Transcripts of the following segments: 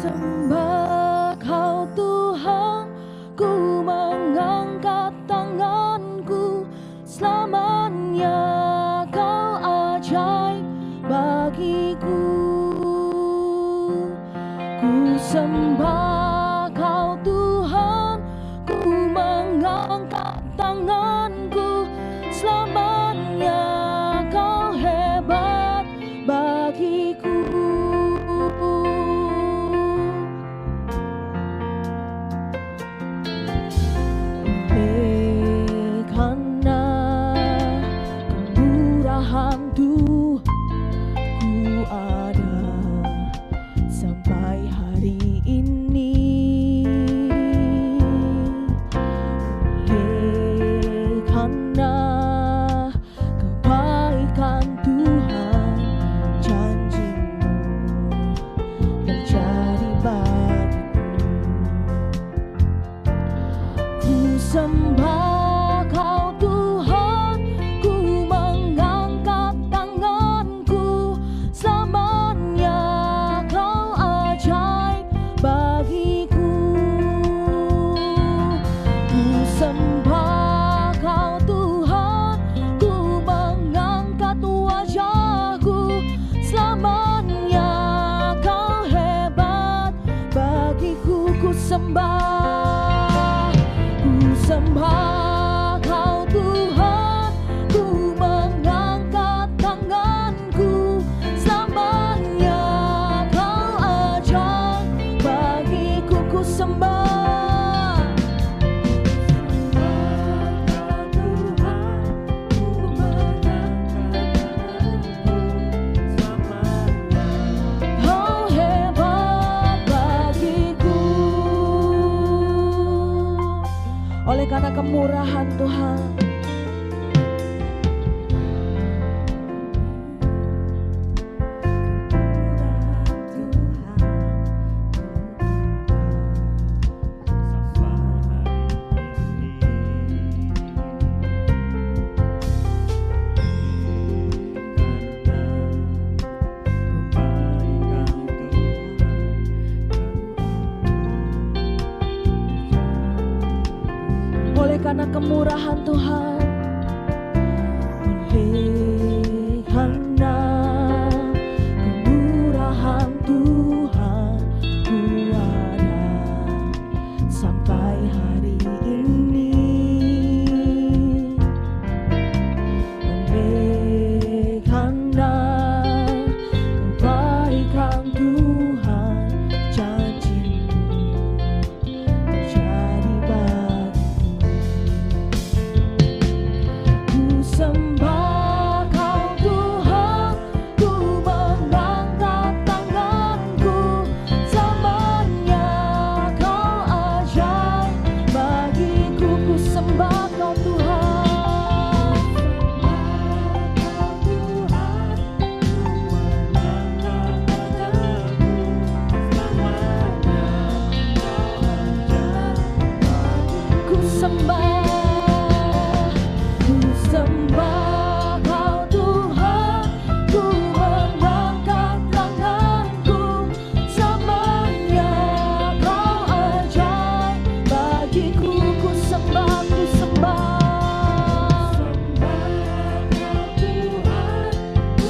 sembah Kau Tuhan, ku mengangkat tanganku, selamanya Kau ajaib bagiku. Ku sembah Kau Tuhan, ku mengangkat tanganku, selamanya Kau hebat bagiku. Sembah Kau Tuhan, ku mengangkat tanganku, selamanya Kau ajaib bagiku. Ku sembah Kau Tuhan, ku mengangkat wajahku, selamanya Kau hebat bagiku. Ku sembah Kau Tuhan, ku mengangkat tanganku, selamanya Kau ajaib bagiku. Ku sembah Kau Tuhan, ku mengangkat tanganku, selamanya Kau hebat bagiku. Oleh karena kemurahan Tuhan, karena kemurahan Tuhan, oleh karena kemurahan Tuhan, ku ada sampai hari ini. Oleh karena kebaikan Tuhan, janji-Mu menjadi bagiku. Sembah Kau Tuhan, ku mengangkat tanganku, selamanya Kau ajaib bagiku. Ku sembah Kau Tuhan, sembah Kau Tuhan, ku mengangkat tanganku, selamanya Kau ajaib bagiku. Ku sembah Kau Tuhan, ku mengangkat tanganku, selamanya Kau ajaib bagiku. Ku sembah Kau Tuhan.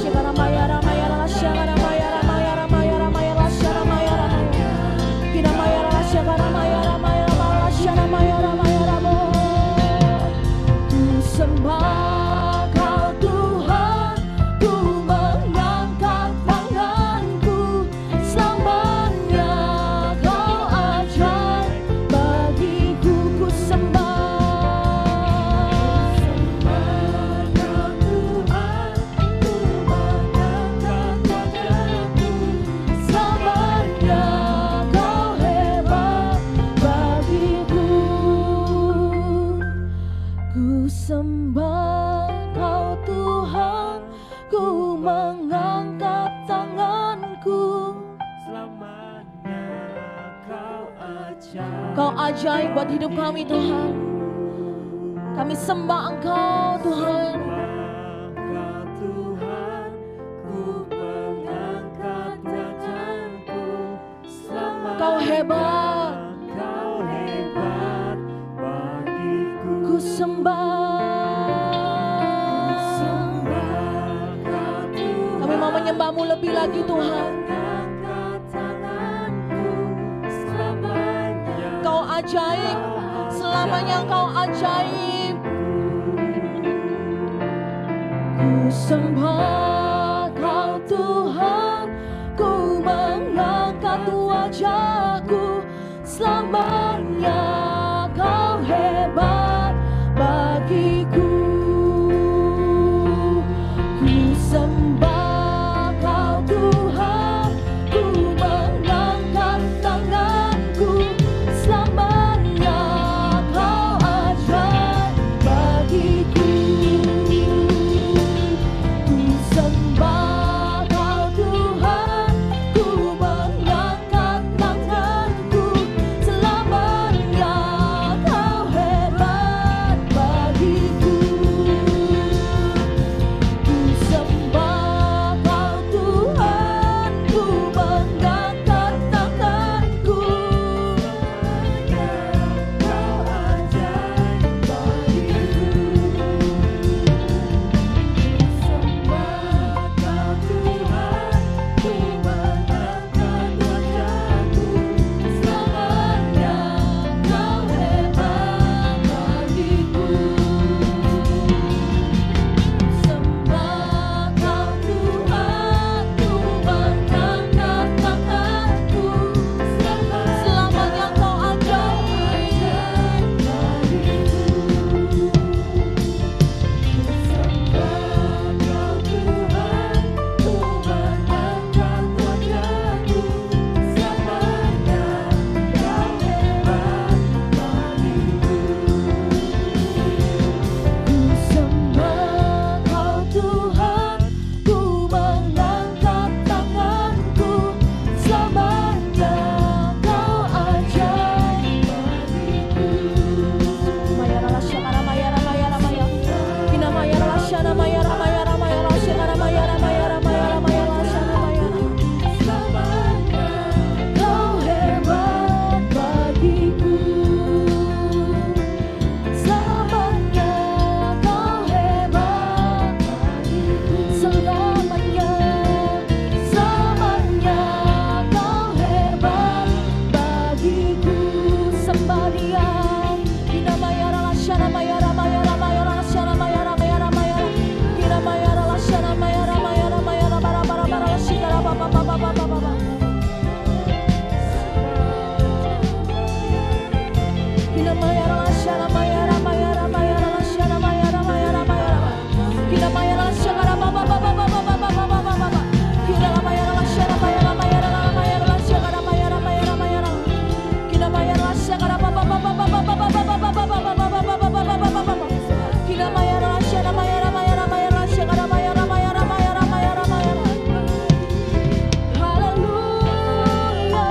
Syakara maya ramaya la syakara maya ramaya ramaya ramaya la syakara maya ramaya. Kina maya la syakara maya ramaya la syakara maya ramaya ramo. Ku sembah sembah Kau Tuhan, ku mengangkat tanganku, selamanya Kau ajaib. Kau ajaib buat hidup kami Tuhan. Kami sembah Engkau Tuhan. Tuhan, ku mengangkat tanganku, selamanya hebat, Kau hebat bagiku. ku sembah. Kami mau menyembah-Mu lebih lagi Tuhan. Kau ajaib, selamanya Kau ajaib. Ku sembah Kau Tuhan, ku mengangkat wajahku, selamanya Kau hebat bagiku. Ku sembah Kau Tuhan, ku mengangkat tanganku, selamanya Kau ajaib bagiku. Ku sembah Kau Tuhan, ku mengangkat tanganku, selamanya Kau hebat bagiku. Ku sembah Kau Tuhan, ku mengangkat tanganku, Kau ajaib bagiku. Sembah Kau Tuhan, ku mengangkat wajahku, selamanya Kau hebat bagiku. Sembah Kau Tuhan, ku mengangkat tanganku, selamanya Kau ajaib bagiku. Sembah Kau Tuhan, ku mengangkat wajahku, selamanya Kau hebat bagiku. Ku sembah Kau Tuhan, ku mengangkat tanganku, selamanya Kau ajaib bagiku. Mayara lasyana mayara mayara maya, kina mayara lasyana mayara mayara mayara lasyana mayara mayara mayara mayara lasyana mayara. Selamanya Kau hebat bagiku. Selamanya Kau hebat bagiku. Selamanya, selamanya Kau hebat bagiku. Sembah Dia. Kina mayara lasyana mayara mayara mayara lasyana mayara mayara mayara. Kina mayara lasyana mayara mayara mayara bara bara bara lasyana baba baba baba baba. Kina mayara lasyana mayara mayara mayara lasyana mayara mayara mayara. Kina mayara lasyana baba baba baba baba baba baba. Kina mayara lasyana mayara mayara mayara lasyana mayara mayara mayara. Kina mayara lasyana baba baba baba baba baba baba baba baba baba. Kina mayara lasyana mayara mayara mayara lasyana mayara mayara mayara mayara mayara. Haleluya.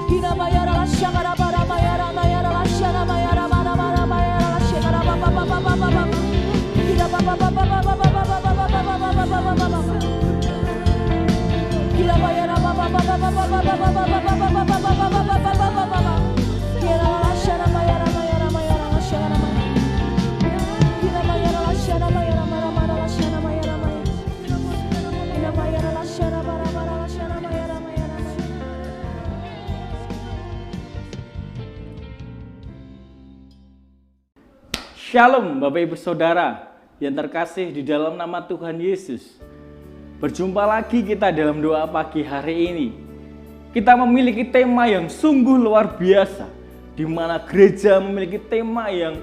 Kina mayara lasyana bara mayara mayara lasyana mayara bara bara mayara lasyana baba baba baba baba. Kina baba baba baba baba baba baba baba baba. Kila mayara baba baba baba baba baba baba baba baba baba. Kila lasyana mayara mayara mayara lasyana mayara. Kila mayara lasyana mayara mayara mayara lasyana mayara mayara. Kila mayara lasyana bara bara lasyana mayara mayara mayara. Shalom Bapak Ibu Saudara yang terkasih di dalam nama Tuhan Yesus. Berjumpa lagi kita dalam doa pagi hari ini. Kita memiliki tema yang sungguh luar biasa, di mana gereja memiliki tema yang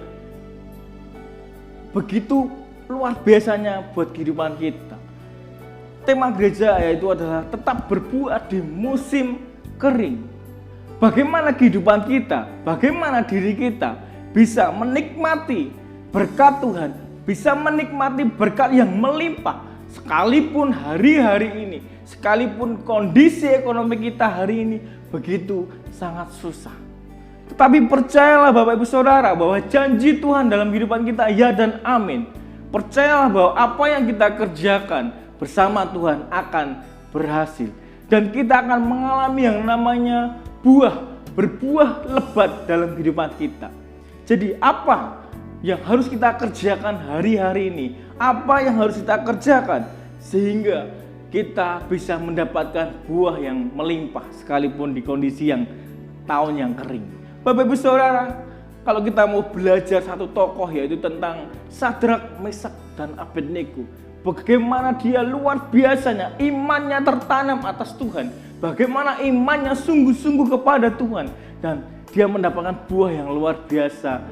begitu luar biasanya buat kehidupan kita. Tema gereja yaitu adalah tetap berbuah di musim kering. Bagaimana kehidupan kita, bagaimana diri kita bisa menikmati berkat Tuhan, bisa menikmati berkat yang melimpah, sekalipun hari-hari ini, sekalipun kondisi ekonomi kita hari ini begitu sangat susah. Tetapi percayalah Bapak Ibu Saudara bahwa janji Tuhan dalam kehidupan kita ya dan amin. Percayalah bahwa apa yang kita kerjakan bersama Tuhan akan berhasil. Dan kita akan mengalami yang namanya berbuah lebat dalam kehidupan kita. Jadi apa yang harus kita kerjakan hari-hari ini? Apa yang harus kita kerjakan sehingga kita bisa mendapatkan buah yang melimpah sekalipun di kondisi yang tahun yang kering. Bapak Ibu Saudara, kalau kita mau belajar satu tokoh yaitu tentang Sadrak, Mesak, dan Abednego, bagaimana dia luar biasanya imannya tertanam atas Tuhan, bagaimana imannya sungguh-sungguh kepada Tuhan, dan dia mendapatkan buah yang luar biasa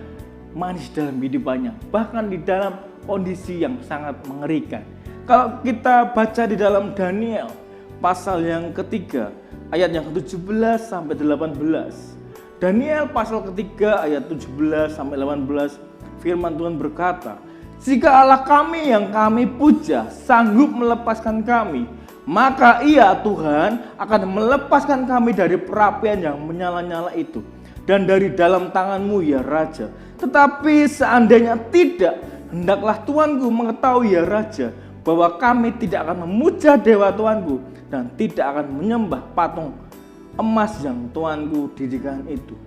manis dalam kehidupannya, bahkan di dalam kondisi yang sangat mengerikan. Kalau kita baca di dalam Daniel pasal yang ketiga ayat yang ke-17 sampai 18. Daniel pasal ketiga ayat 17 sampai 18, firman Tuhan berkata, "Jika Allah kami yang kami puja sanggup melepaskan kami, maka Ia Tuhan akan melepaskan kami dari perapian yang menyala-nyala itu dan dari dalam tanganmu ya Raja. Tetapi seandainya tidak, hendaklah Tuanku mengetahui ya Raja, bahwa kami tidak akan memuja dewa Tuanku dan tidak akan menyembah patung emas yang Tuanku dirikan itu."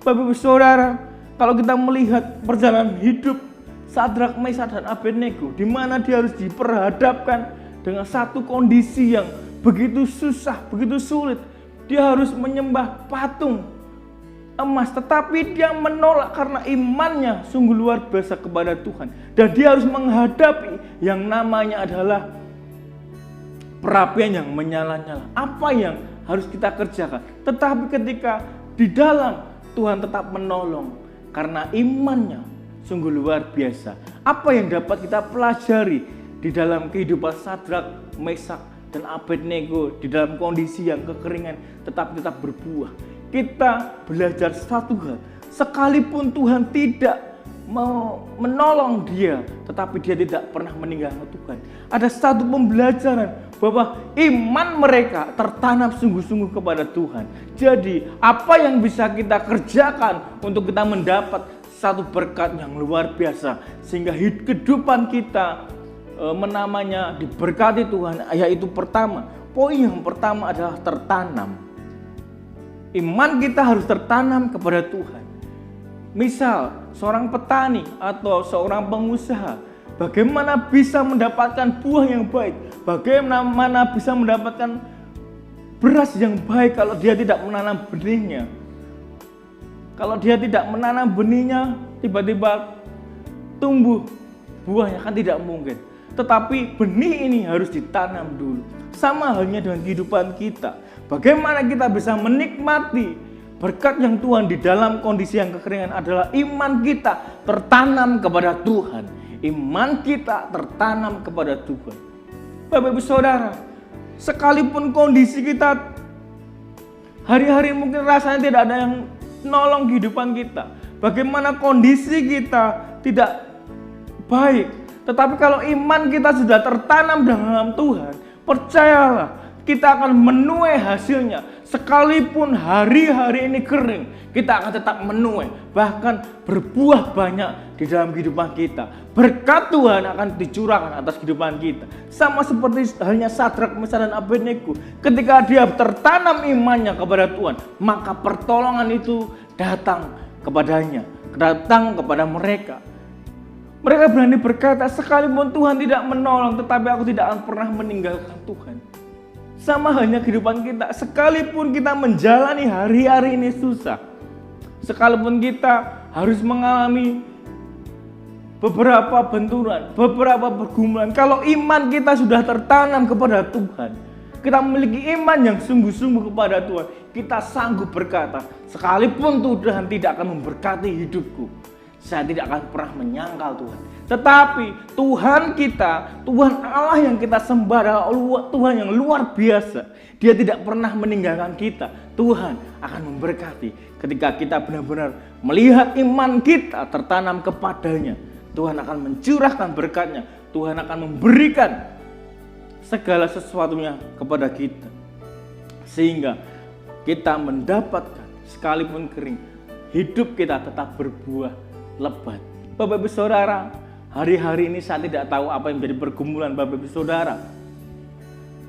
Bapak Ibu Saudara, kalau kita melihat perjalanan hidup Sadrak, Mesak, dan Abednego, di mana dia harus diperhadapkan dengan satu kondisi yang begitu susah, begitu sulit. Dia harus menyembah patung emas, tetapi dia menolak karena imannya sungguh luar biasa kepada Tuhan. Dan dia harus menghadapi yang namanya adalah perapian yang menyala-nyala. Apa yang harus kita kerjakan? Tetapi ketika di dalam Tuhan tetap menolong karena imannya sungguh luar biasa. Apa yang dapat kita pelajari di dalam kehidupan Sadrak, Mesak, dan Abednego di dalam kondisi yang kekeringan tetapi tetap berbuah? Kita belajar satu hal, sekalipun Tuhan tidak mau menolong dia, tetapi dia tidak pernah meninggalkan Tuhan. Ada satu pembelajaran bahwa iman mereka tertanam sungguh-sungguh kepada Tuhan. Jadi apa yang bisa kita kerjakan untuk kita mendapat satu berkat yang luar biasa sehingga kehidupan kita menamanya diberkati Tuhan, yaitu pertama, poin yang pertama adalah tertanam. Iman kita harus tertanam kepada Tuhan. Misal seorang petani atau seorang pengusaha, bagaimana bisa mendapatkan buah yang baik? Bagaimana bisa mendapatkan beras yang baik kalau dia tidak menanam benihnya? Kalau dia tidak menanam benihnya, tiba-tiba tumbuh buahnya, kan tidak mungkin. Tetapi benih ini harus ditanam dulu. Sama halnya dengan kehidupan kita. Bagaimana kita bisa menikmati berkat yang Tuhan di dalam kondisi yang kekeringan adalah iman kita tertanam kepada Tuhan. Iman kita tertanam kepada Tuhan. Bapak Ibu Saudara, sekalipun kondisi kita hari-hari mungkin rasanya tidak ada yang nolong kehidupan kita. Bagaimana kondisi kita tidak baik. Tetapi kalau iman kita sudah tertanam dalam Tuhan, percayalah, kita akan menuai hasilnya. Sekalipun hari-hari ini kering, kita akan tetap menuai, bahkan berbuah banyak di dalam kehidupan kita. Berkat Tuhan akan dicurahkan atas kehidupan kita. Sama seperti halnya Sadrak, Mesak, dan Abednego. Ketika dia tertanam imannya kepada Tuhan, maka pertolongan itu datang kepadanya, datang kepada mereka. Mereka berani berkata, sekalipun Tuhan tidak menolong, tetapi aku tidak akan pernah meninggalkan Tuhan. Sama halnya kehidupan kita, sekalipun kita menjalani hari-hari ini susah, sekalipun kita harus mengalami beberapa benturan, beberapa pergumulan, kalau iman kita sudah tertanam kepada Tuhan, kita memiliki iman yang sungguh-sungguh kepada Tuhan, kita sanggup berkata, sekalipun Tuhan tidak akan memberkati hidupku, saya tidak akan pernah menyangkal Tuhan. Tetapi Tuhan kita, Tuhan Allah yang kita sembah adalah Tuhan yang luar biasa. Dia tidak pernah meninggalkan kita. Tuhan akan memberkati ketika kita benar-benar melihat iman kita tertanam kepadanya. Tuhan akan mencurahkan berkatnya. Tuhan akan memberikan segala sesuatunya kepada kita. Sehingga kita mendapatkan sekalipun kering, hidup kita tetap berbuah lebat. Bapak Ibu Saudara, hari-hari ini saya tidak tahu apa yang menjadi pergumulan Bapak Ibu Saudara.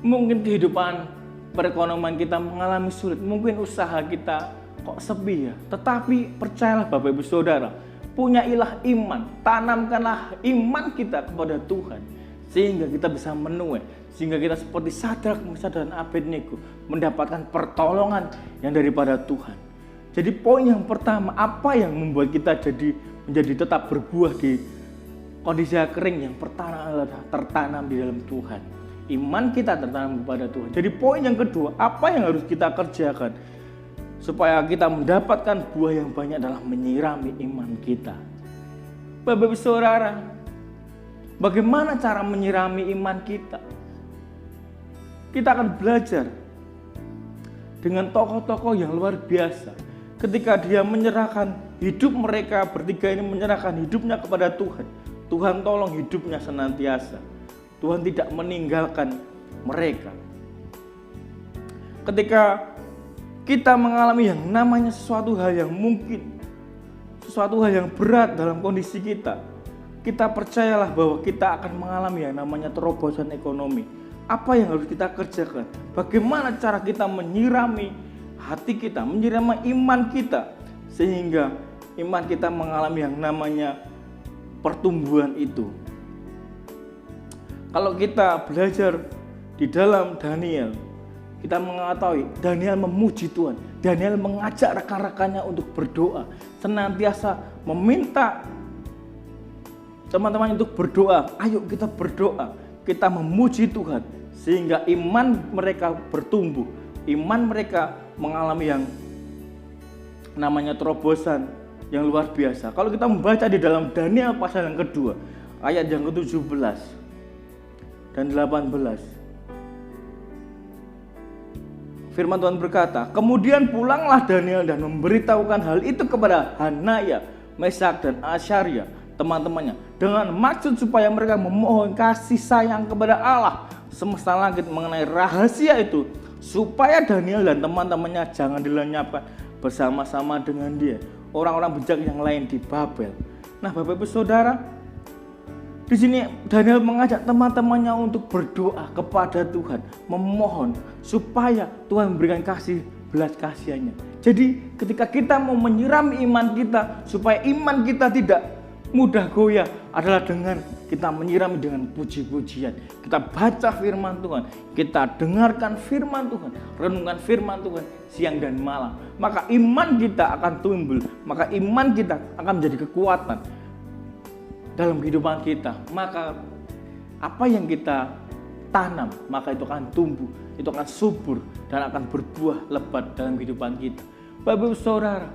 Mungkin kehidupan perekonomian kita mengalami sulit, mungkin usaha kita kok sepi ya. Tetapi percayalah Bapak Ibu Saudara, punyailah iman, tanamkanlah iman kita kepada Tuhan, sehingga kita bisa menuai, sehingga kita seperti Sadrak, Mesak dan Abednego mendapatkan pertolongan yang daripada Tuhan. Jadi poin yang pertama, apa yang membuat kita menjadi tetap berbuah di kondisi kering? Yang pertama adalah tertanam di dalam Tuhan. Iman kita tertanam kepada Tuhan. Jadi poin yang kedua, apa yang harus kita kerjakan supaya kita mendapatkan buah yang banyak adalah menyirami iman kita. Bapak Ibu Saudara, bagaimana cara menyirami iman kita? Kita akan belajar dengan tokoh-tokoh yang luar biasa. Ketika dia menyerahkan hidup mereka bertiga ini, menyerahkan hidupnya kepada Tuhan. Tuhan tolong hidupnya senantiasa. Tuhan tidak meninggalkan mereka. Ketika kita mengalami yang namanya sesuatu hal yang mungkin, sesuatu hal yang berat dalam kondisi kita, kita percayalah bahwa kita akan mengalami yang namanya terobosan ekonomi. Apa yang harus kita kerjakan? Bagaimana cara kita menyirami hati kita, menyirami iman kita, sehingga iman kita mengalami yang namanya pertumbuhan itu. Kalau kita belajar di dalam Daniel, kita mengetahui Daniel memuji Tuhan. Daniel mengajak rekan-rekannya untuk berdoa, senantiasa meminta teman-teman untuk berdoa. Ayo kita berdoa, kita memuji Tuhan, sehingga iman mereka bertumbuh, iman mereka mengalami yang namanya terobosan yang luar biasa. Kalau kita membaca di dalam Daniel pasal yang kedua, ayat yang ke-17 dan 18. Firman Tuhan berkata, kemudian pulanglah Daniel dan memberitahukan hal itu kepada Hanaya, Mesak dan Asyarya, teman-temannya, dengan maksud supaya mereka memohon kasih sayang kepada Allah semesta langit mengenai rahasia itu, supaya Daniel dan teman-temannya jangan dilenyapkan bersama-sama dengan dia, orang-orang bijak yang lain di Babel. Nah, Bapak Ibu Saudara, di sini Daniel mengajak teman-temannya untuk berdoa kepada Tuhan, memohon supaya Tuhan memberikan kasih belas kasihannya. Jadi ketika kita mau menyirami iman kita supaya iman kita tidak mudah goyah, adalah dengan kita menyirami dengan puji-pujian. Kita baca firman Tuhan, kita dengarkan firman Tuhan, renungkan firman Tuhan siang dan malam. Maka iman kita akan tumbuh, maka iman kita akan menjadi kekuatan dalam kehidupan kita. Maka apa yang kita tanam, maka itu akan tumbuh, itu akan subur dan akan berbuah lebat dalam kehidupan kita. Bapak Ibu Saudara,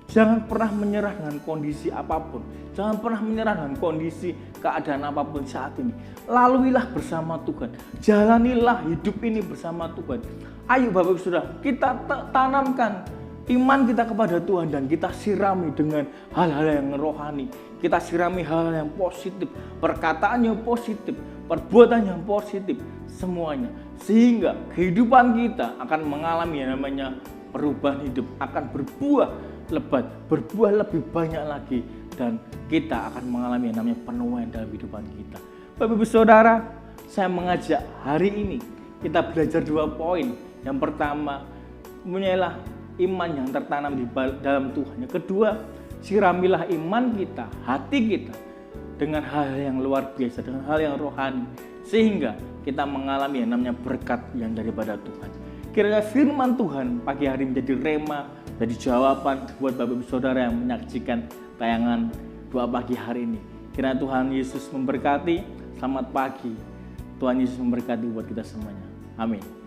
jangan pernah menyerah dengan kondisi apapun, jangan pernah menyerah dengan kondisi keadaan apapun saat ini. Laluilah bersama Tuhan, jalanilah hidup ini bersama Tuhan. Ayo Bapak Ibu Saudara, kita tanamkan iman kita kepada Tuhan dan kita sirami dengan hal-hal yang rohani. Kita sirami hal-hal yang positif, perkataan yang positif, perbuatan yang positif, semuanya. Sehingga kehidupan kita akan mengalami yang namanya perubahan hidup, akan berbuah lebat, berbuah lebih banyak lagi, dan kita akan mengalami yang namanya penuaian dalam kehidupan kita. Bapak Ibu Saudara, saya mengajak hari ini kita belajar 2 poin. Yang pertama, punyailah iman yang tertanam di dalam Tuhan. Yang kedua, siramilah iman kita, hati kita dengan hal yang luar biasa, dengan hal yang rohani, sehingga kita mengalami yang namanya berkat yang daripada Tuhan. Kiranya firman Tuhan pagi hari menjadi rema, jadi jawaban buat Bapak Ibu Saudara yang menyaksikan tayangan doa pagi hari ini. Kiranya Tuhan Yesus memberkati. Selamat pagi. Tuhan Yesus memberkati buat kita semuanya. Amin.